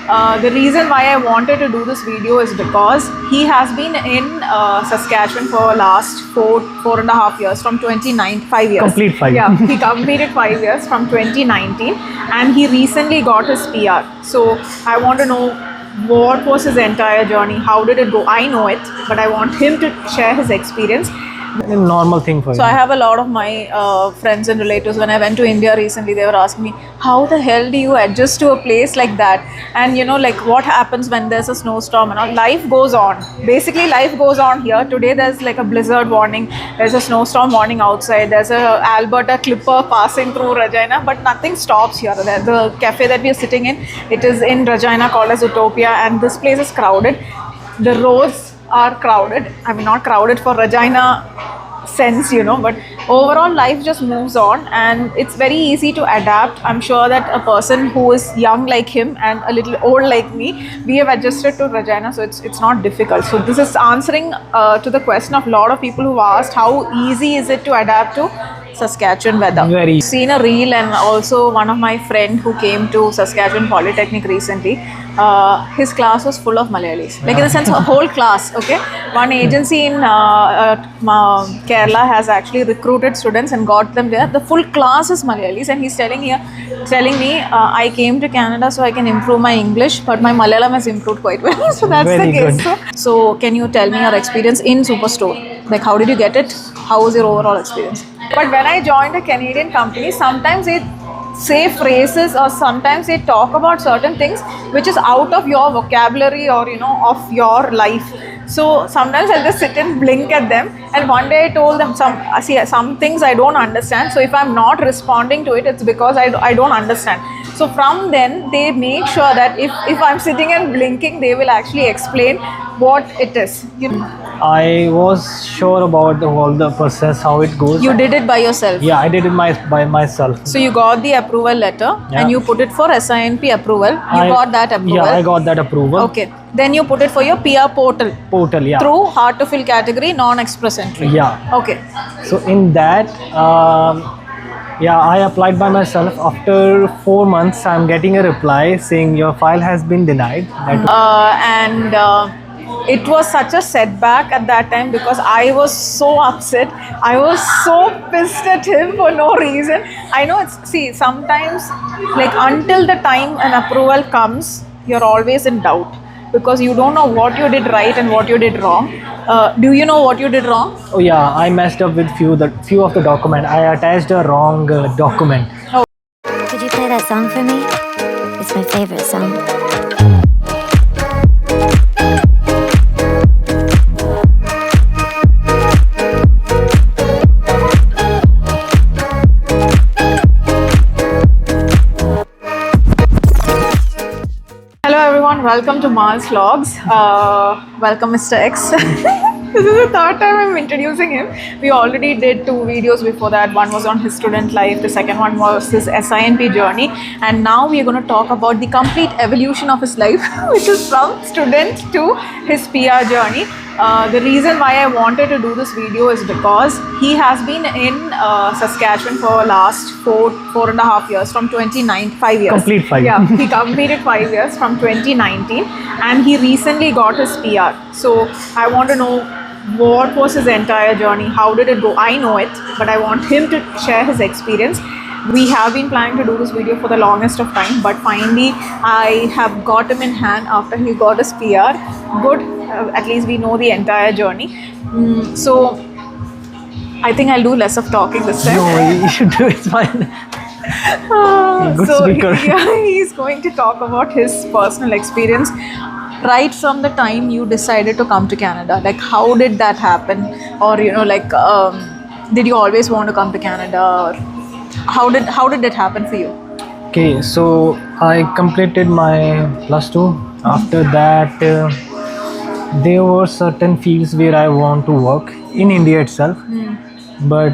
The reason why I wanted to do this video is because he has been in Saskatchewan for last four and a half years, from 5 years. Complete 5. Yeah, he completed 5 years from 2019, and he recently got his PR. So I want to know what was his entire journey, how did it go. I know it, but I want him to share his experience. A normal thing for So I have a lot of my friends and relatives. When I went to India recently, they were asking me, how the hell do you adjust to a place like that? And you know, like what happens when there's a snowstorm and all. Life goes on. Basically, life goes on here. Today there's like a blizzard warning. There's a snowstorm warning outside. There's a Alberta Clipper passing through Regina, but nothing stops here. The cafe that we are sitting in, it is in Regina, called as Utopia, and this place is crowded. The roads are crowded. I mean, not crowded for Regina sense, you know, but overall life just moves on, and it's very easy to adapt. I'm sure that a person who is young like him and a little old like me, we have adjusted to Regina, so it's not difficult. So this is answering to the question of a lot of people who asked how easy is it to adapt to Saskatchewan weather. Very. Seen a reel, and also one of my friend who came to Saskatchewan Polytechnic recently, his class was full of Malayalis. Like in the sense, a whole class. Okay, one agency in Kerala has actually recruited students and got them there. The full class is Malayalis, and he's telling me, I came to Canada so I can improve my English, but my Malayalam has improved quite well. So that's Very the case. good. So can you tell me your experience in Superstore? Like, how did you get it? How was your overall experience? But when I joined a Canadian company, sometimes they say phrases, or sometimes they talk about certain things which is out of your vocabulary, or you know, of your life. So sometimes I'll just sit and blink at them, and one day I told them some things I don't understand. So if I'm not responding to it, it's because I don't understand. So from then they make sure that if I'm sitting and blinking, they will actually explain what it is. You know? I was sure about all the process, how it goes. You did it by yourself. Yeah, I did it by myself. So you got the approval letter, Yeah. and you put it for SINP approval. You got that approval. Yeah, I got that approval. Okay. Then you put it for your PR portal Portal, yeah. through hard to fill category, non-express entry. Yeah. Okay. So in that, yeah, I applied by myself. After 4 months, I'm getting a reply saying your file has been denied. It was such a setback at that time, because I was so upset. I was so pissed at him for no reason. I know sometimes, like, until the time an approval comes, you're always in doubt, because you don't know what you did right and what you did wrong. Do you know what you did wrong? Oh yeah, I messed up with few of the document. I attached a wrong document. Could you play that song for me? It's my favorite song. Hello everyone, welcome to Mars Vlogs. Welcome Mr. X. This is the third time I'm introducing him. We already did 2 videos before that. One was on his student life, the second one was his SINP journey, and now we are going to talk about the complete evolution of his life, which is from student to his PR journey. The reason why I wanted to do this video is because he has been in Saskatchewan for last four and a half years, from 5 years. Complete 5. Yeah, he completed 5 years from 2019, and he recently got his PR. So I want to know what was his entire journey, how did it go. I know it, but I want him to share his experience. We have been planning to do this video for the longest of time, but finally I have got him in hand after he got his PR. Good, at least we know the entire journey. So I think I'll do less of talking this time. No, you should do it. Fine. Good So speaker. he's going to talk about his personal experience right from the time you decided to come to Canada. Like, how did that happen? Or you know, like, did you always want to come to Canada? Or how did it happen for you? Okay, so I completed my +2. After that, there were certain fields where I want to work in India itself, but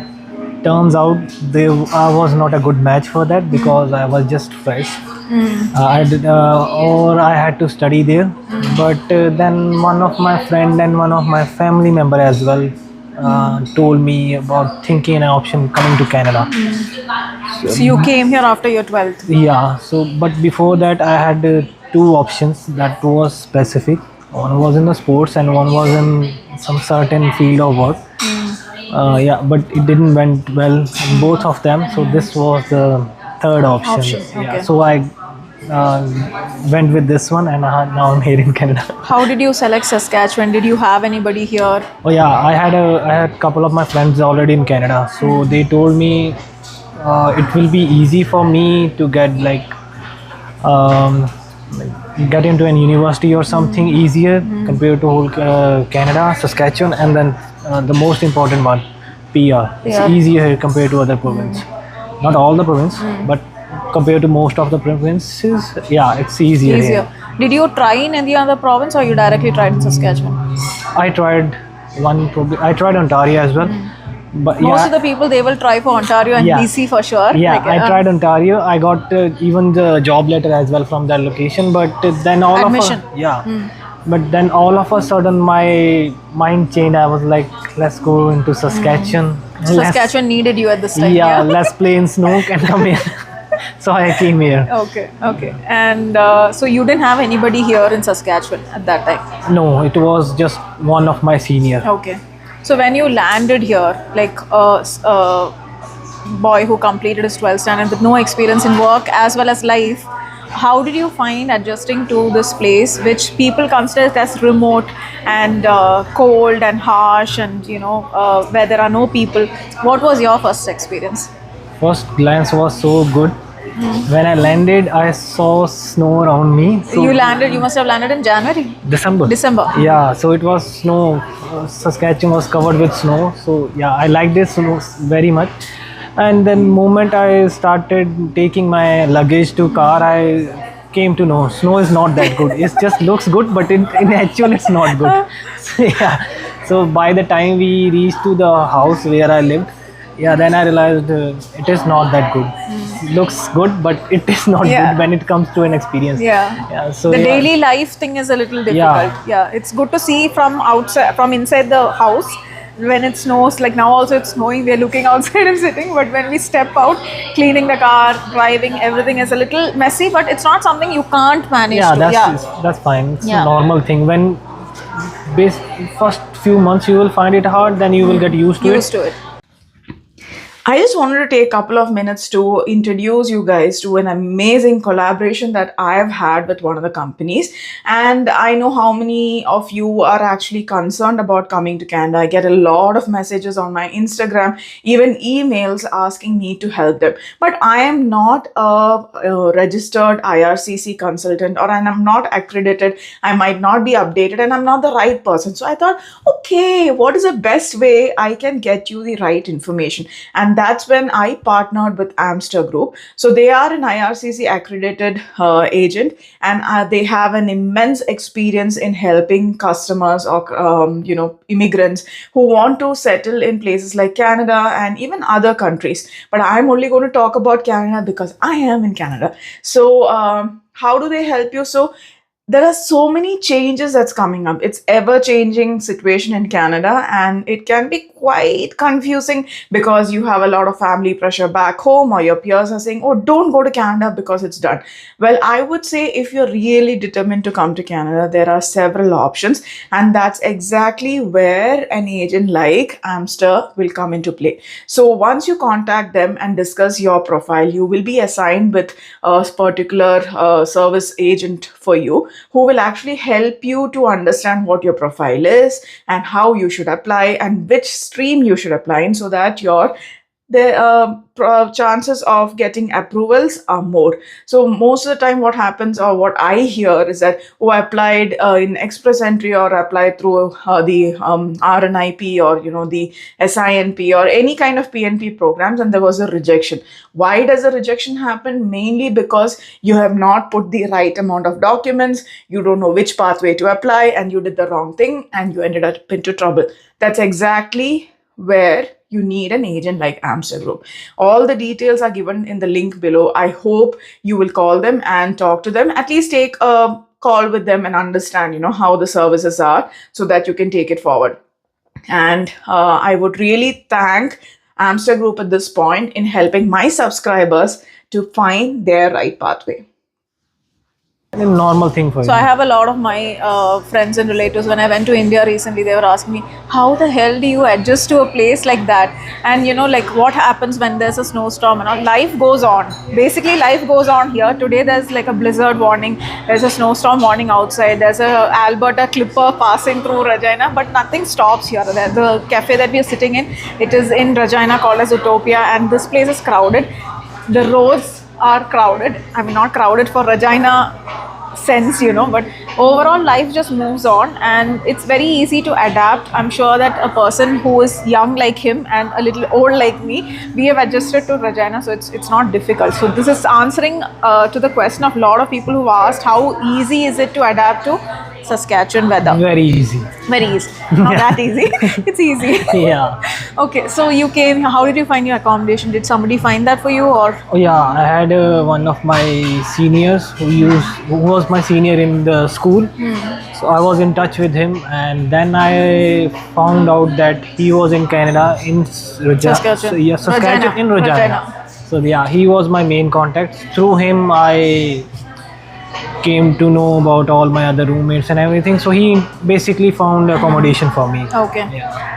turns out I was not a good match for that, because I was just fresh. I had to study there. But then one of my friend and one of my family member as well told me about thinking an option coming to Canada. So you came here after your 12th. Yeah, so but before that, I had two options that was specific. One was in the sports, and one was in some certain field of work. Yeah, but it didn't went well in both of them. So this was the third option. Option, okay. Yeah, so I went with this one, and now I'm here in Canada. How did you select Saskatchewan? Did you have anybody here? Oh yeah, I had a couple of my friends already in Canada, so they told me it will be easy for me to get um, get into an university or something easier compared to whole Canada, Saskatchewan, and then the most important one, PR. It's PR. easier here compared to other provinces. Not all the province, but compared to most of the provinces, yeah, it's easier. Easier. Here. Did you try in any other province or you directly tried in Saskatchewan? I tried I tried Ontario as well, but Most yeah, of the people, they will try for Ontario and Yeah. BC for sure. yeah, Like, I tried Ontario. I got even the job letter as well from that location, but then Admission. but then all of a sudden my mind changed. I was like, let's go into Saskatchewan. Saskatchewan needed you at this time. Yeah, let's play in Snook and come here. So I came here. Okay. And so you didn't have anybody here in Saskatchewan at that time. No, it was just one of my senior. Okay. So when you landed here, like a boy who completed his 12th standard with no experience in work as well as life, how did you find adjusting to this place, which people consider as remote and cold and harsh, and where there are no people? What was your first experience? First glance was so good. When I landed, I saw snow around me. So You must have landed in January. December. Yeah, so it was snow. Saskatchewan was covered with snow. So yeah, I liked this snow very much. And then moment I started taking my luggage to car, I came to know snow is not that good. It just looks good, but in actual it's not good. So, yeah. So by the time we reached to the house where I lived, yeah, then I realized it is not that good. Looks good, but it is not Yeah. good when it comes to an experience. Yeah. So The yeah. daily life thing is a little difficult. Yeah. It's good to see from outside, from inside the house when it snows. Like now also it's snowing, we're looking outside and sitting, but when we step out, cleaning the car, driving, everything is a little messy, but it's not something you can't manage Yeah, to. that's fine. It's Yeah. a normal thing. When first few months you will find it hard, then you will get used to Used it. to it. I just wanted to take a couple of minutes to introduce you guys to an amazing collaboration that I've had with one of the companies. And I know how many of you are actually concerned about coming to Canada. I get a lot of messages on my Instagram, even emails asking me to help them. But I am not a registered IRCC consultant, or I'm not accredited. I might not be updated, and I'm not the right person. So I thought, okay, what is the best way I can get you the right information? And that's when I partnered with Amster Group. So they are an IRCC accredited agent, and they have an immense experience in helping customers or immigrants who want to settle in places like Canada and even other countries. But I'm only going to talk about Canada because I am in Canada. So how do they help you? So there are so many changes that's coming up. It's ever changing situation in Canada, and it can be quite confusing because you have a lot of family pressure back home, or your peers are saying, oh, don't go to Canada because it's done. Well, I would say if you're really determined to come to Canada, there are several options, and that's exactly where an agent like Amster will come into play. So once you contact them and discuss your profile, you will be assigned with a particular service agent for you, who will actually help you to understand what your profile is and how you should apply and which stream you should apply in, so that the chances of getting approvals are more. So most of the time what happens, or what I hear, is that, oh, I applied in Express Entry, or applied through the RNIP, or the SINP, or any kind of PNP programs, and there was a rejection. Why does the rejection happen? Mainly because you have not put the right amount of documents, you don't know which pathway to apply, and you did the wrong thing and you ended up into trouble. That's exactly where you need an agent like Amster Group. All the details are given in the link below. I hope you will call them and talk to them. At least take a call with them and understand, how the services are, so that you can take it forward. And I would really thank Amster Group at this point in helping my subscribers to find their right pathway. A normal thing for So you. I have a lot of my friends and relatives. When I went to India recently, they were asking me, how the hell do you adjust to a place like that? And you know, like what happens when there's a snowstorm and all? Life goes on. Basically, life goes on here. Today there's like a blizzard warning. There's a snowstorm warning outside. There's a Alberta Clipper passing through Regina, but nothing stops here. The cafe that we are sitting in, it is in Regina called as Utopia, and this place is crowded. The roads are crowded. I mean, not crowded for Regina sense, you know, but overall life just moves on and it's very easy to adapt. I'm sure that a person who is young like him and a little old like me, we have adjusted to Regina, so it's not difficult. So this is answering to the question of a lot of people who asked how easy is it to adapt to Saskatchewan weather. Very easy. Very easy, not that easy. It's easy. Yeah. Okay, so you came, how did you find your accommodation? Did somebody find that for you, or Oh yeah, I had one of my seniors who was my senior in the school. So I was in touch with him, and then I found out that he was in Canada in Saskatchewan. So, yeah, Saskatchewan Regina. in Regina. Regina. So yeah, he was my main contact. Through him, I came to know about all my other roommates and everything. So he basically found accommodation for me. okay? Yeah.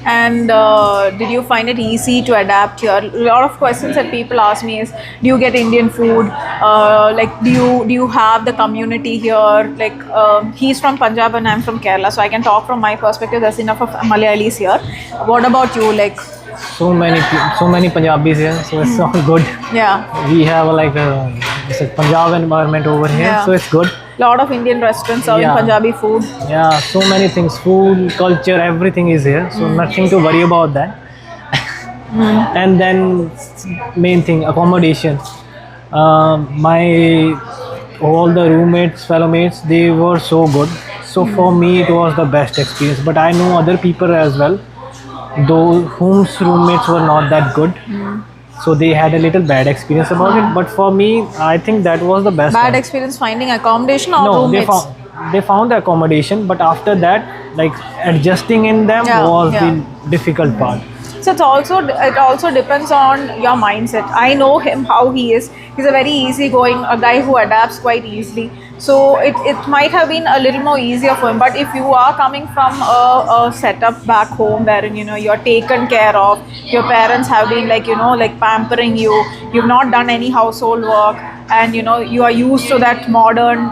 And did you find it easy to adapt here? A lot of questions that people ask me is, do you get Indian food? Like, do you have the community here? Like, he's from Punjab and I'm from Kerala, so I can talk from my perspective. There's enough of Malayalis here. What about you? Like, So many Punjabis here, so it's all good. yeah, We have like it's a Punjab environment over here, Yeah. so it's good. lot of Indian restaurants serving Yeah. Punjabi food. Yeah, so many things, food, culture, everything is here, so nothing to worry about that. And then main thing, accommodation. My all the roommates, fellow mates, they were so good. So for me, it was the best experience. But I know other people as well, those whose roommates were not that good. So they had a little bad experience about it. But for me, I think that was the best. Bad one. experience finding accommodation or No, roommates? they found the accommodation, but after that, like adjusting in them Yeah, was yeah. the difficult part. So it also depends on your mindset. I know him how he is. He's a very easygoing, a guy who adapts quite easily. So it might have been a little more easier for him. But if you are coming from a setup back home wherein you know you're taken care of, your parents have been like pampering you. You've not done any household work, and you know you are used to that modern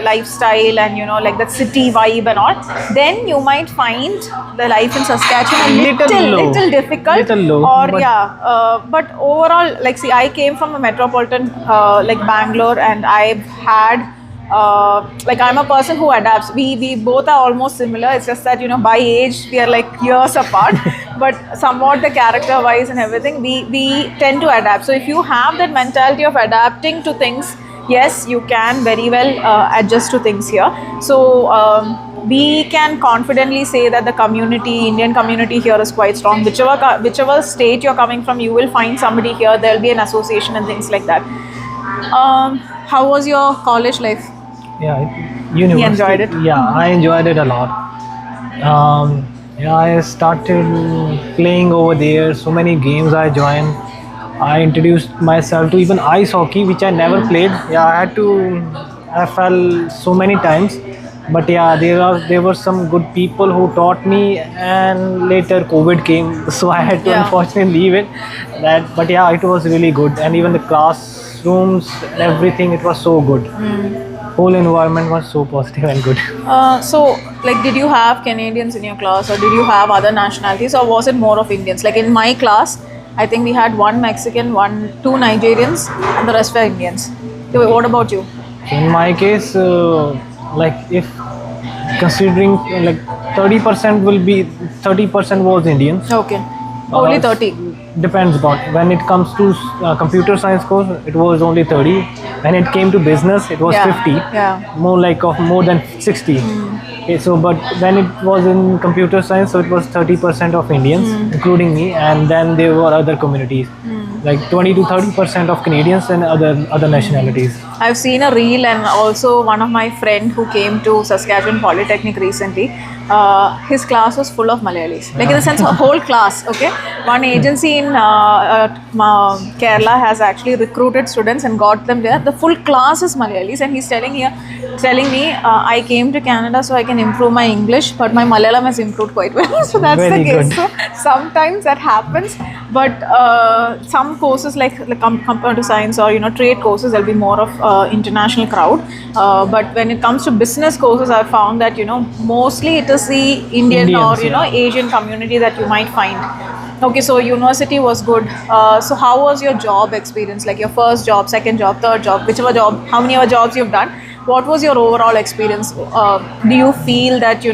lifestyle and you know like that city vibe and all, then you might find the life in Saskatchewan a little difficult, Little low, or but- but overall, like, see, I came from a metropolitan like Bangalore, and I've had like, I'm a person who adapts. We both are almost similar. It's just that, you know, by age we are like years apart, but somewhat the character wise and everything, we tend to adapt. So if you have that mentality of adapting to things, yes, you can very well adjust to things here. So we can confidently say that the Indian community here is quite strong. Whichever state you're coming from, you will find somebody here. There'll be an association and things like that. How was your college life? Yeah, university. enjoyed it? Yeah, I enjoyed it a lot. Yeah, I started playing over there. So many games I joined. I introduced myself to even ice hockey, which I never played. Yeah, I fell so many times. But yeah, there were some good people who taught me, and later COVID came, so I had to Yeah. unfortunately leave it. But yeah, it was really good, and even the classrooms and everything, it was so good. Whole environment was so positive and good. So, like, did you have Canadians in your class, or did you have other nationalities, or was it more of Indians? Like in my class, I think we had one Mexican, two Nigerians, and the rest were Indians. What about you? In my case, like if considering like 30% was Indians. Okay, only Uh, 30. Depends about when it comes to computer science course, it was only 30. When it came to business, it was Yeah, 50. yeah. More than 60. Okay, so but when it was in computer science, so it was 30% of Indians, including me, and then there were other communities. like 20 to 30% of Canadians and other nationalities. I've seen a reel, and also one of my friend who came to Saskatchewan Polytechnic recently, his class was full of Malayalis. Like in the sense, a whole class. Okay, one agency in Kerala has actually recruited students and got them there. The full class is Malayalis, and he's telling me, I came to Canada so I can improve my English, but my Malayalam has improved quite well. So that's Very the case. good. So sometimes that happens, but some courses like computer science or trade courses, there'll be more of international crowd. But when it comes to business courses, I've found that mostly it is the Indian or Indians, Asian community that you might find. Okay, so university was good. So how was your job experience? Like your first job, second job, third job, whichever job, how many other jobs you've done? What was your overall experience? Do you feel that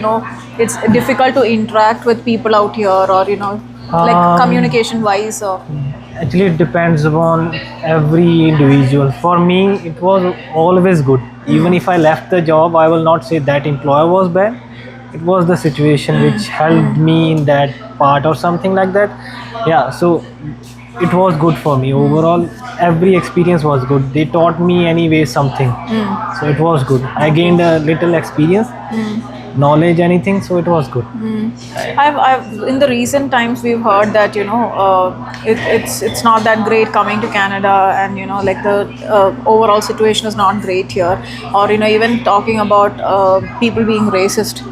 it's difficult to interact with people out here, or like communication wise? Or Actually, it depends upon every individual. For me, it was always good. Even if I left the job, I will not say that employer was bad. It was the situation which held me in that part or something like that. Yeah, so it was good for me. Overall, every experience was good. They taught me anyway something. So it was good. I gained a little experience, knowledge, anything, so it was good. I've in the recent times we've heard that it's not that great coming to Canada, and like the overall situation is not great here, or even talking about people being racist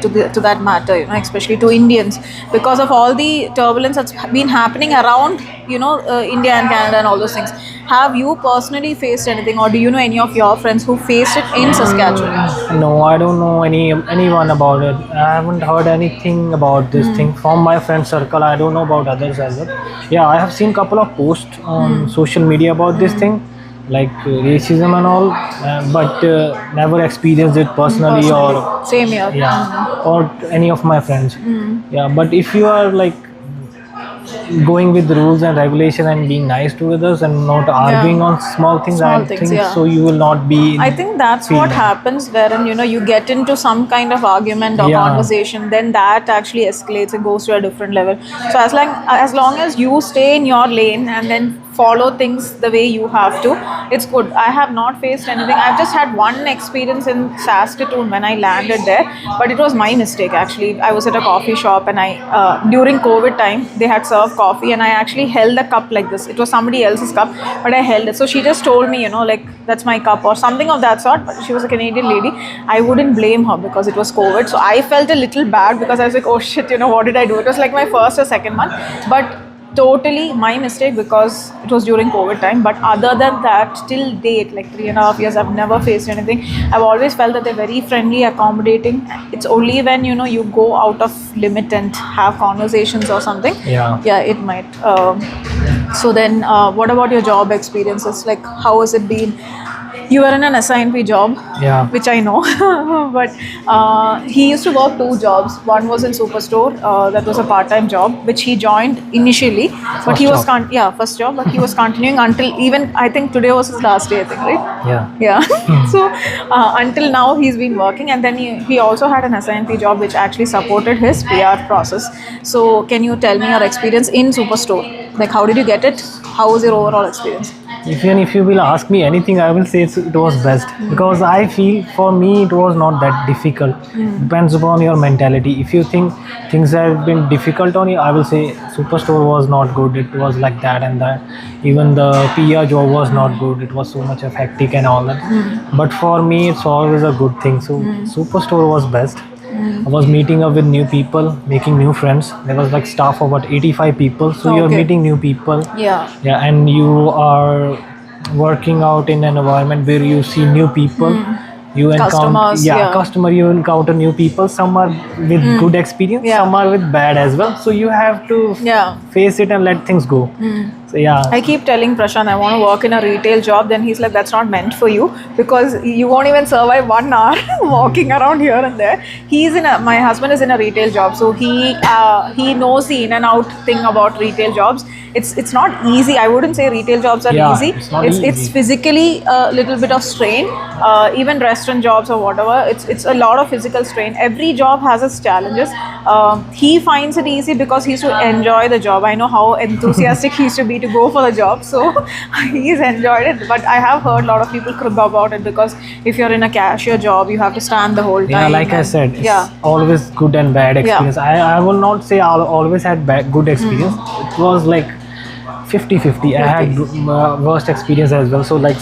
to that matter, especially to Indians, because of all the turbulence that's been happening around India and Canada and all those things. Have you personally faced anything, or do you know any of your friends who faced it in Saskatchewan? No, I don't know anyone about it. I haven't heard anything about this thing from my friend circle. I don't know about others as well. Yeah, I have seen couple of posts on social media about this thing, like racism and all, but never experienced it personally or Same here. or any of my friends. Yeah, but if you are like going with the rules and regulation and being nice to others and not arguing on small things, I think so you will not be I think that's what happens, wherein you get into some kind of argument or conversation, then that actually escalates and goes to a different level. So as long as you stay in your lane and then follow things the way you have to, it's good. I have not faced anything. I've just had one experience in Saskatoon when I landed there, but it was my mistake actually. I was at a coffee shop, and I during COVID time they had served coffee, and I actually held the cup like this. It was somebody else's cup, but I held it. So she just told me, like, that's my cup or something of that sort. But she was a Canadian lady. I wouldn't blame her because it was COVID. So I felt a little bad because I was like, oh shit, what did I do? It was like my first or second month, but totally my mistake because it was during COVID time. But other than that, till date, like 3.5 years, I've never faced anything. I've always felt that they're very friendly, accommodating. It's only when you go out of limit and have conversations or something, it might. So then, what about your job experiences? Like, how has it been? You were in an SINP job, which I know, but he used to work 2 jobs. One was in Superstore, that was a part-time job, which he joined initially, but he was first job, but he was continuing until even I think today was his last day, I think, right? Yeah. So until now he's been working, and then he also had an SINP job which actually supported his PR process. So can you tell me your experience in Superstore? Like, how did you get it? How was your overall experience? Even if you will ask me anything, I will say it was best, because I feel for me it was not that difficult. Depends upon your mentality. If you think things have been difficult on you, I will say Superstore was not good. It was like that and that. Even the PR job was not good. It was so much of hectic and all that. But for me, it's always a good thing. So Superstore was best. I was meeting up with new people, making new friends. There was like staff of about 85 people. So you're meeting new people. And you are working out in an environment where you see new people. You encounter you encounter new people. Some are with good experience, some are with bad as well. So you have to face it and let things go. So I keep telling Prashant I want to work in a retail job. Then he's like, that's not meant for you, because you won't even survive 1 hour walking around here and there. My husband is in a retail job, so he knows the in and out thing about retail jobs. It's not easy. I wouldn't say retail jobs are easy. It's physically a little bit of strain. Even restaurant jobs or whatever, it's a lot of physical strain. Every job has its challenges. He finds it easy because he used to enjoy the job. I know how enthusiastic he used to be to go for the job. So he's enjoyed it. But I have heard a lot of people crib about it because if you're in a cashier job, you have to stand the whole time. Yeah, like I and- said, it's yeah. always good and bad experience. I will not say I always had good experience. It was like 50-50. I had worst experience as well. So like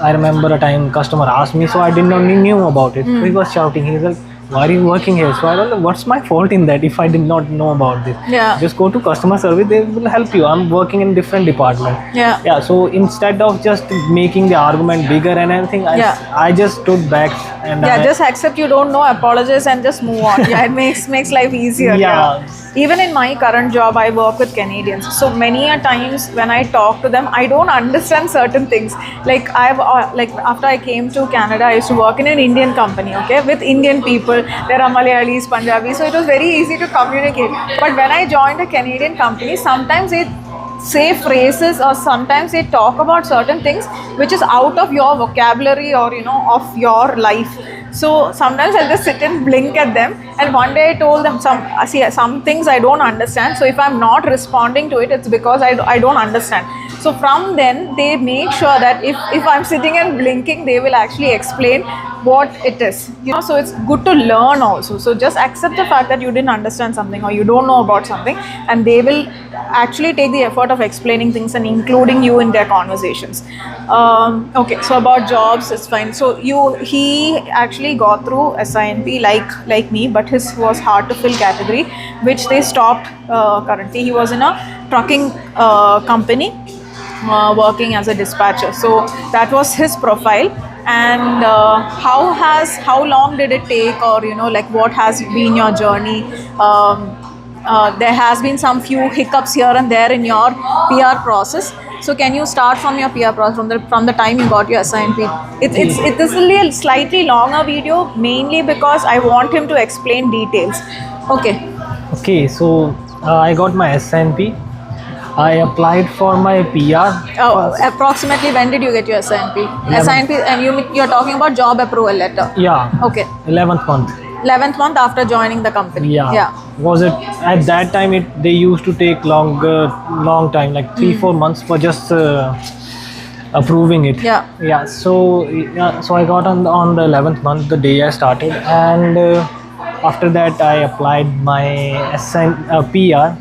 I remember a time customer asked me, so I did not knew about it. So he was shouting. He's like, "Why are you working here?" So I don't know what's my fault in that if I did not know about this. Yeah. Just go to customer service. They will help you. I'm working in different department. Yeah. Yeah. So instead of just making the argument bigger and anything, I just stood back and Yeah, just accept you don't know, apologize and just move on. Yeah, it makes life easier. Yeah. Even in my current job, I work with Canadians. So many a times when I talk to them, I don't understand certain things. Like after I came to Canada, I used to work in an Indian company, okay, with Indian people. There are Malayalis, Punjabis, so it was very easy to communicate. But when I joined a Canadian company, sometimes they say phrases or sometimes they talk about certain things which is out of your vocabulary or of your life. So sometimes I'll just sit and blink at them, and one day I told them some things I don't understand, so if I'm not responding to it, it's because I don't understand. So from then they make sure that if I'm sitting and blinking, they will actually explain what it is, so it's good to learn also. So just accept the fact that you didn't understand something or you don't know about something, and they will actually take the effort of explaining things and including you in their conversations. Okay, so about jobs, it's fine. So he actually got through SINP like me, but his was hard to fill category, which they stopped currently. He was in a trucking company working as a dispatcher. So that was his profile. And how long did it take, or what has been your journey? There has been some few hiccups here and there in your PR process. So can you start from your PR process from the time you got your SINP? This will be a slightly longer video, mainly because I want him to explain details. Okay. So I got my SNP. I applied for my PR. Oh, approximately when did you get your SINP? SINP, and you're talking about job approval letter. Yeah. Okay. 11th month. 11th month after joining the company. Yeah. Was it at that time? They used to take long time, like 3-4 months for just approving it. Yeah. So I got on the 11th month, the day I started, and after that I applied my PR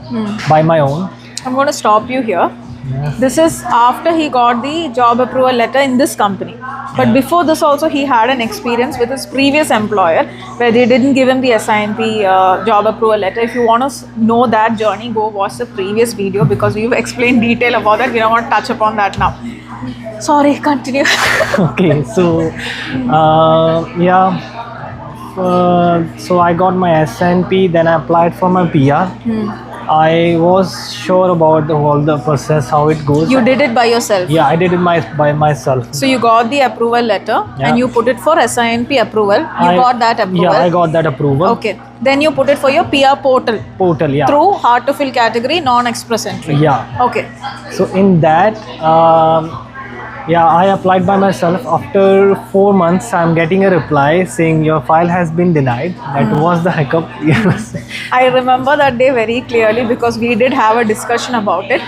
by my own. I'm going to stop you here. Yeah. This is after he got the job approval letter in this company. But before this also, he had an experience with his previous employer where they didn't give him the SINP job approval letter. If you want to know that journey, go watch the previous video because we've explained detail about that. We don't want to touch upon that now. Sorry, continue. Okay, so so I got my SNP, then I applied for my PR. I was sure about all the process, how it goes. You did it by yourself? Yeah, I did it by myself. So you got the approval letter and you put it for SINP approval. You got that approval? Yeah, I got that approval. Okay. Then you put it for your PR portal. Portal, yeah. Through hard to fill category, non-express entry. Yeah. Okay. So in that, I applied by myself. After 4 months, I'm getting a reply saying your file has been denied. That was the hiccup. I remember that day very clearly because we did have a discussion about it.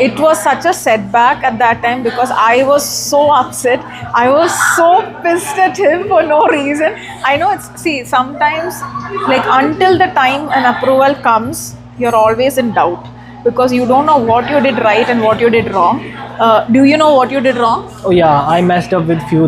It was such a setback at that time because I was so upset. I was so pissed at him for no reason. I know sometimes like until the time an approval comes, you're always in doubt, because you don't know what you did right and what you did wrong. Do you know what you did wrong? Oh yeah, I messed up with few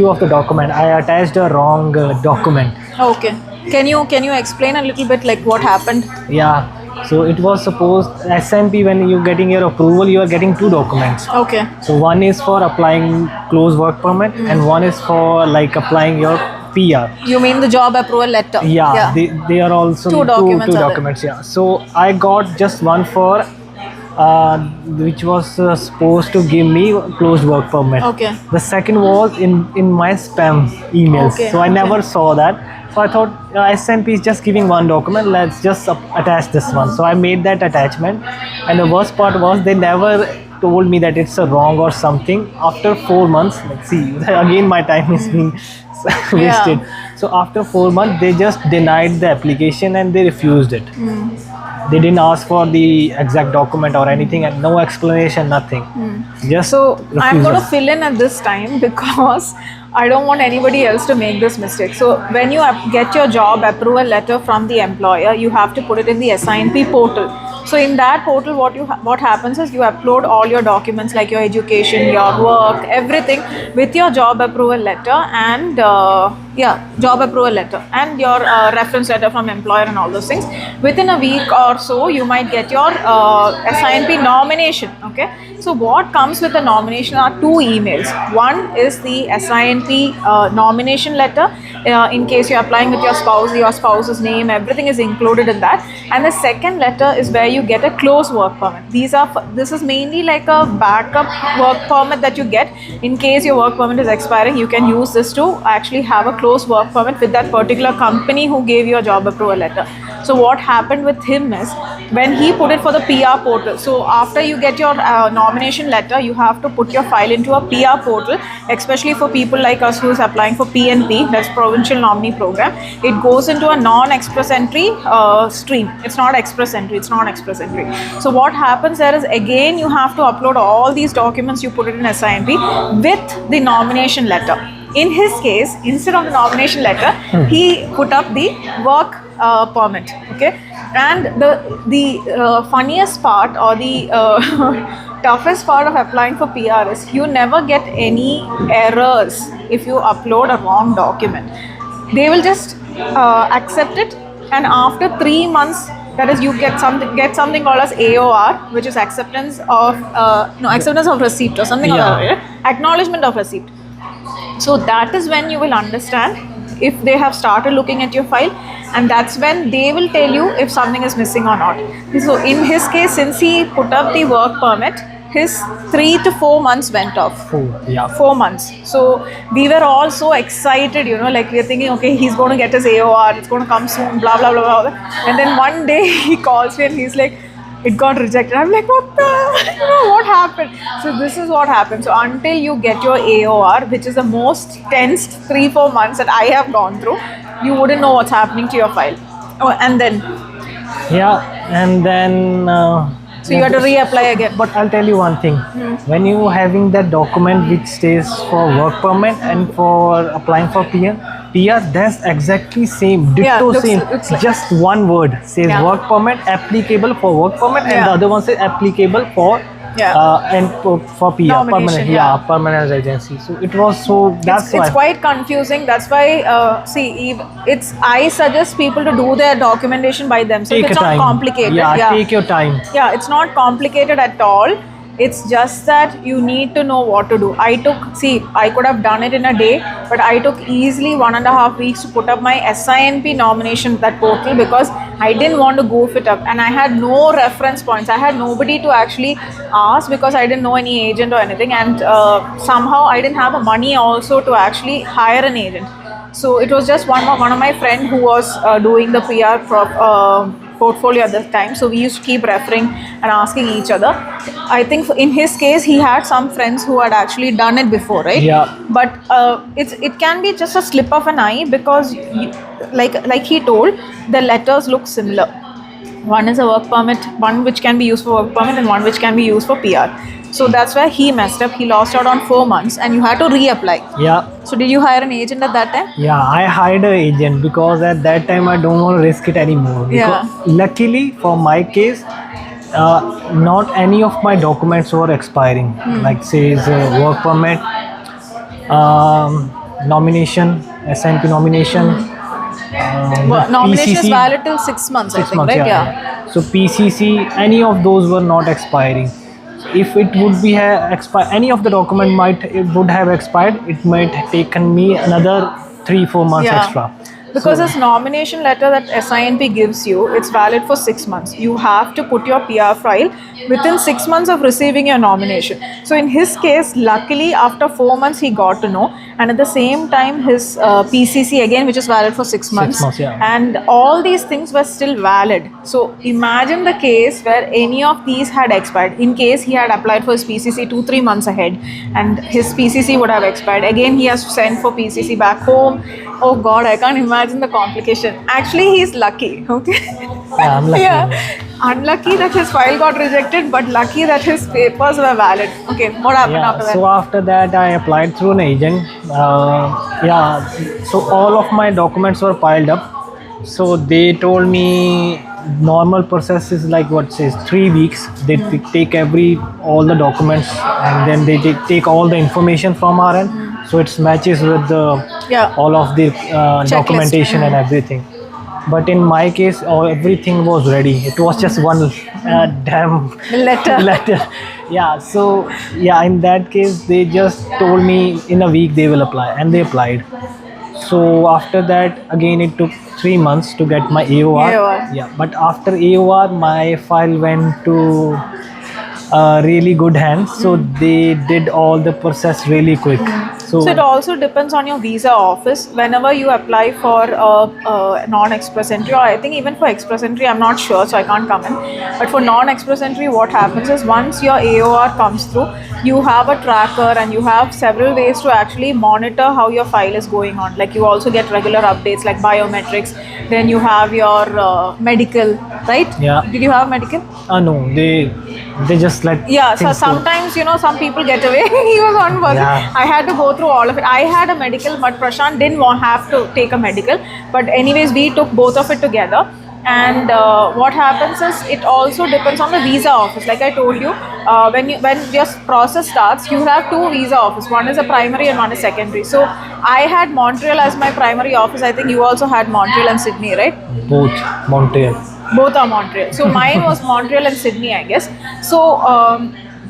of the document. I attached a wrong document. Okay. Can you explain a little bit like what happened? Yeah. So it was supposed SNP, when you're getting your approval, you are getting 2 documents. Okay. So one is for applying close work permit and one is for like applying your PR. You mean the job approval letter? Yeah. They are also two documents. Two documents. Yeah. So I got just one for which was supposed to give me closed work permit. Okay. The second was in my spam emails. Okay. So I never saw that. So I thought SNP is just giving one document. Let's just attach this one. So I made that attachment. And the worst part was they never told me that it's a wrong or something. After 4 months, let's see, again my time is being wasted. So after 4 months, they just denied the application and they refused it. They didn't ask for the exact document or anything, and no explanation, nothing. Just So I'm going to refusal. fill in at this time because I don't want anybody else to make this mistake. So when you get your job approval letter from the employer, you have to put it in the SINP portal. So in that portal, what happens is you upload all your documents like your education, your work, everything with your job approval letter and job approval letter and your reference letter from employer and all those things. Within a week or so, you might get your SINP nomination. Okay. So what comes with the nomination are two emails. One is the SINP nomination letter. In case you're applying with your spouse's name, everything is included in that. And the second letter is where you get a close work permit. This is mainly like a backup work permit that you get in case your work permit is expiring. You can use this to actually have a close work permit with that particular company who gave you a job approval letter. So what happened with him is when he put it for the PR portal. So after you get your nomination letter, you have to put your file into a PR portal, especially for people like us who is applying for PNP, that's Provincial Nominee Program. It goes into a non-express entry stream. It's not express entry, it's non-express entry. So what happens there is again you have to upload all these documents you put it in SINP with the nomination letter. In his case, instead of the nomination letter, he put up the work permit. Okay, and the funniest part or the toughest part of applying for PR is you never get any errors if you upload a wrong document. They will just accept it, and after 3 months, that is, you get something called as AOR, which is acceptance of receipt or something like that, acknowledgement of receipt. So that is when you will understand if they have started looking at your file, and that's when they will tell you if something is missing or not. So in his case, since he put up the work permit, his 3 to 4 months went off. 4 months. So we were all so excited, like we are thinking, okay, he's going to get his AOR, it's going to come soon, blah, blah, blah, blah. And then one day he calls me and he's like, it got rejected. I'm like, what happened? So this is what happened. So until you get your AOR, which is the most tense 3-4 months that I have gone through, you wouldn't know what's happening to your file. And then so you have to reapply again. But I'll tell you one thing. When you having that document which stays for work permit and for applying for PR, that's exactly same, ditto same. Looks like just one word says work permit, applicable for work permit, and the other one says applicable for and for PR, Nomination, permanent residency. So it was so that's why it's quite confusing. That's why I suggest people to do their documentation by themselves. take It's your not time. complicated. Take your time. Yeah, it's not complicated at all. It's just that you need to know what to do. I could have done it in a day, but I took easily 1.5 weeks to put up my SINP nomination, that portal, because I didn't want to goof it up, and I had no reference points. I had nobody to actually ask because I didn't know any agent or anything, and somehow I didn't have the money also to actually hire an agent. So it was just one of my friend who was doing the PR portfolio at that time. So we used to keep referring and asking each other. I think in his case, he had some friends who had actually done it before, right? Yeah. But it can be just a slip of an eye because, like he told, the letters look similar. One is a work permit, one which can be used for work permit, and one which can be used for PR. So that's where he messed up. He lost out on 4 months, and you had to reapply. Yeah. So did you hire an agent at that time? Yeah, I hired an agent because at that time I don't want to risk it anymore. Because luckily for my case, not any of my documents were expiring. Like says work permit, nomination, SINP nomination. Nomination is PCC, valid till 6 months, I think, months, right? yeah. So PCC, any of those were not expiring. If it would be any of the document would have expired, it might have taken me another 3-4 months extra. Because this nomination letter that SINP gives you, it's valid for 6 months. You have to put your PR file within 6 months of receiving your nomination. So in his case, luckily after 4 months he got to know, and at the same time his PCC again, which is valid for 6 months, 6 months, and all these things were still valid. So imagine the case where any of these had expired. In case he had applied for his PCC 2-3 months ahead, and his PCC would have expired. Again, he has to send for PCC back home. Oh God, I can't imagine the complication. Actually, he's lucky. Okay. Yeah, I'm lucky. Yeah. Unlucky that his file got rejected, but lucky that his papers were valid. Okay. What happened Yeah, after that? so after that I applied through an agent. Yeah, so all of my documents were piled up. So they told me normal process is like what says 3 weeks. They take all the documents and then they take all the information from our end. So it matches with the Yeah. all of the documentation and everything. But in my case, everything was ready. It was just one damn Letter. letter. Yeah. So yeah, in that case, they just told me in a week they will apply, and they applied. So after that, again, it took 3 months to get my AOR. AOR. Yeah. But after AOR, my file went to really good hands. So they did all the process really quick. So it also depends on your visa office. Whenever you apply for a non-express entry, or I think even for express entry, I'm not sure, so I can't comment. But for non-express entry, what happens is once your AOR comes through, you have a tracker and you have several ways to actually monitor how your file is going on. Like you also get regular updates like biometrics. Then you have your medical, right? Yeah. Did you have medical? No, they just let Yeah, so things go. sometimes, some people get away. He was one person. Yeah. I had to go through all of it. I had a medical, but Prashant didn't have to take a medical. But anyways, we took both of it together. And what happens is it also depends on the visa office. Like I told you, when your process starts, you have two visa office. One is a primary and one is secondary. So I had Montreal as my primary office. I think you also had Montreal and Sydney, right? Both Montreal. Both are Montreal. So mine was Montreal and Sydney, I guess. So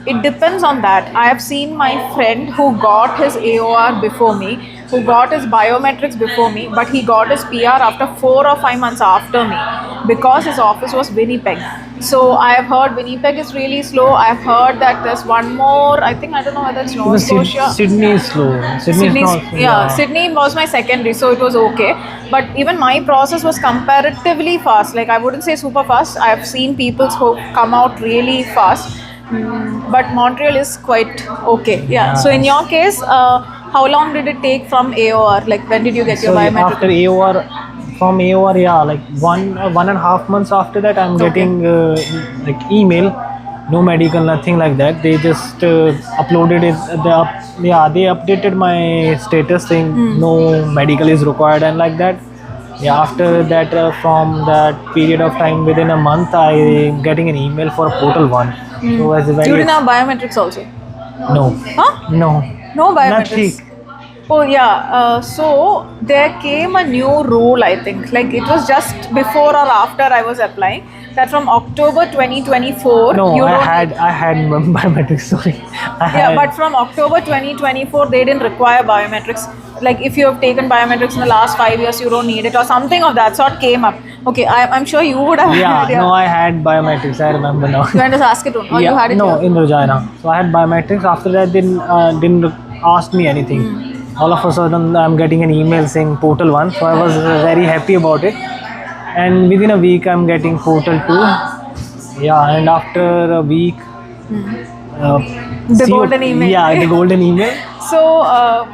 it depends on that. I have seen my friend who got his AOR before me, who got his biometrics before me, but he got his PR after 4 or 5 months after me because his office was Winnipeg. So I have heard Winnipeg is really slow. I've heard that there's one more. I don't know whether it's Nova Even Scotia. Sydney is slow. Sydney is not. Yeah, Sydney was my secondary, so it was okay. But even my process was comparatively fast. Like I wouldn't say super fast. I've seen people who come out really fast. But Montreal is quite okay. Yeah. So in your case, how long did it take from AOR? Like when did you get your So biometric? after AOR, from AOR, yeah, like 1.5 months after that, I'm getting like email, no medical, nothing like that. They just uploaded it. They updated my status saying no medical is required and like that. Yeah, after that, from that period of time, within a month, I getting an email for Portal One. So as a very You didn't have biometrics also? no, Huh? no, No biometrics. nothing. Oh yeah, so there came a new rule, I think. Like it was just before or after I was applying, that from October 2024. No, you I don't had biometrics. Sorry, Yeah, but from October 2024, they didn't require biometrics. Like if you have taken biometrics in the last 5 years, you don't need it, or something of that sort came up. Okay, I'm sure you would have. yeah, had, no, I had biometrics. I remember now. You went to Saskatoon, or you had it no, here? in Regina. So I had biometrics. After that, didn't ask me anything. All of a sudden, I'm getting an email saying Portal One. So I was very happy about it. And within a week, I'm getting Portal Two. Yeah, and after a week, The golden email. Yeah, the golden email. So,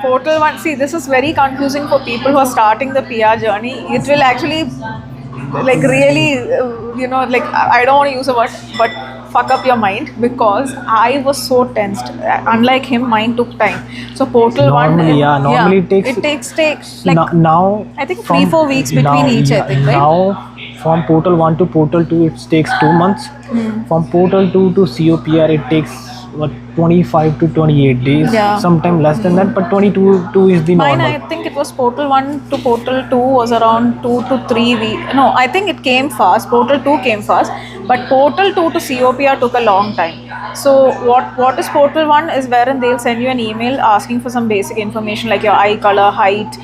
Portal One, see, this is very confusing for people who are starting the PR journey. It will actually, like, really, like, I don't want to use a word, but fuck up your mind because I was so tensed. Unlike him, mine took time. So, Portal One. Normally it takes like, now. I think 3-4 weeks between each, I think, right? Now, from Portal 1 to Portal 2, it takes 2 months. From Portal 2 to COPR, it takes 25 to 28 days. Yeah. Sometimes less than that, but 22 is the Mine, normal. I think it was Portal 1 to Portal 2 was around 2 to 3 weeks. No, I think it came fast. Portal 2 came fast. But Portal 2 to COPR took a long time. So what is Portal 1 is wherein they'll send you an email asking for some basic information like your eye color, height,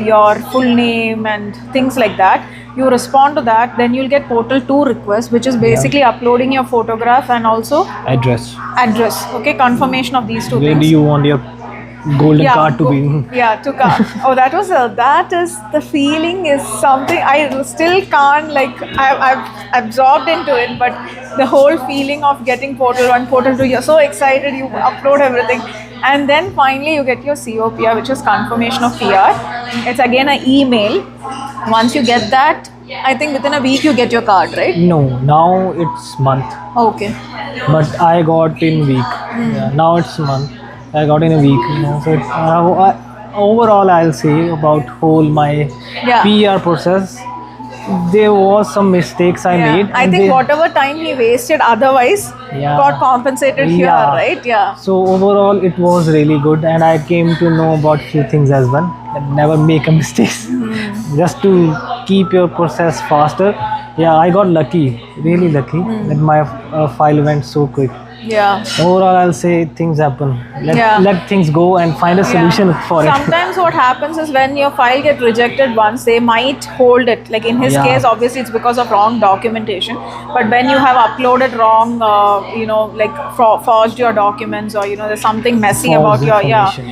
your full name and things like that. You respond to that, then you'll get Portal 2 request, which is basically uploading your photograph and also Address. address. Okay, confirmation of these two Where things. do you want your golden card to be? Yeah, to car. Oh, that is the feeling is something I still can't like. I've absorbed into it, but the whole feeling of getting Portal 1, Portal 2, you're so excited, you upload everything, And then finally you get your COPR, which is confirmation of PR. It's again an email. Once you get that, I think within a week you get your card, right? No, now it's month, Okay. but I got in week. Yeah, now it's month. I got in a week. So overall, I'll say about whole my Yeah. PR process, there was some mistakes I made. I and think they- whatever time he wasted otherwise Yeah. got compensated here, Yeah. right? Yeah. So overall, it was really good, and I came to know about few things as well. That never make a mistakes, just to keep your process faster. Yeah, I got lucky, really lucky, that my file went so quick. Yeah. Overall, I'll say things happen. Yeah. Let things go and find a solution for it. Sometimes what happens is when your file get rejected once, they might hold it. Like in his Yeah. case, obviously it's because of wrong documentation. But when you have uploaded wrong, like forged your documents, or there's something messy False about your information,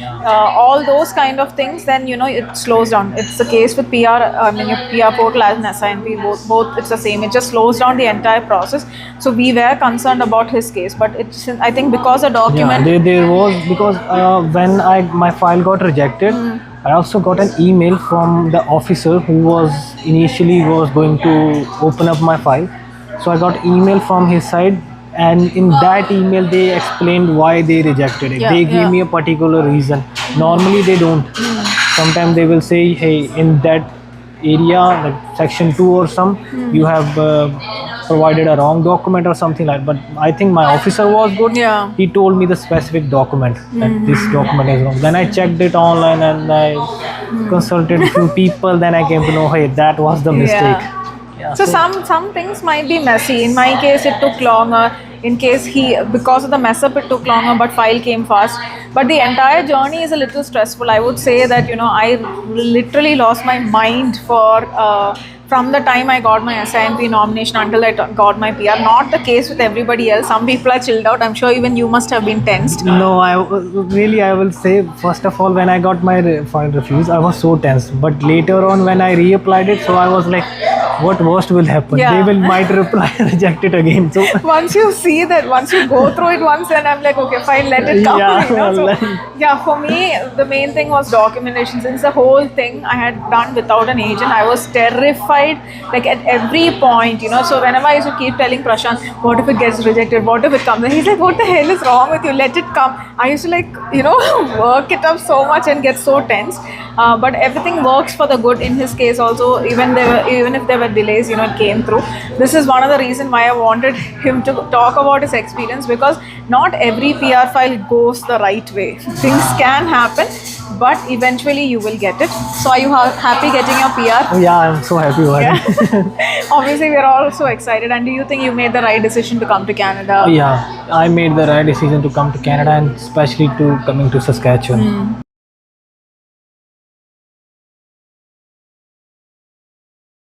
all those kind of things, then it slows down. It's the case with PR. I mean, your PR portal as an SINP, both it's the same. It just slows down the entire process. So we were concerned about his case, but I think because the document. Yeah, there was, because when my file got rejected, I also got an email from the officer who was initially going to open up my file. So I got email from his side, and in that email they explained why they rejected it. Yeah, They gave yeah. me a particular reason. Normally they don't. Sometimes they will say, hey, in that area, like section 2 or some, you have provided a wrong document or something like. But I think my officer was good. Yeah. He told me the specific document, that this document is wrong. Then I checked it online, and I consulted a few people. Then I came to know, hey, that was the mistake. Yeah, So some things might be messy. In my case, it took longer. In case because of the mess up, it took longer, but file came fast. But the entire journey is a little stressful. I would say that I literally lost my mind from the time I got my SINP nomination until I got my PR. Not the case with everybody else. Some people are chilled out. I'm sure even you must have been tensed. No, I will say, first of all, when I got my file refused, I was so tense. But later on, when I reapplied it, so I was like, what worst will happen? Yeah. They might reply reject it again. So Once you see that, once you go through it once, then I'm like, okay, fine, let it come. Yeah, So, yeah, for me, the main thing was documentation. Since the whole thing I had done without an agent, I was terrified, like at every point, So whenever I used to keep telling Prashant, what if it gets rejected? What if it comes? And he's like, what the hell is wrong with you? Let it come. I used to work it up so much and get so tense. But everything works for the good in his case also. Even if there were delays, it came through. This is one of the reasons why I wanted him to talk about his experience, because not every PR file goes the right way. Things can happen, but eventually you will get it. So are you happy getting your PR? yeah, I'm so happy about it. Obviously, we are all so excited. And do you think you made the right decision to come to Canada? Yeah, I made the right decision to come to Canada, and especially to coming to Saskatchewan.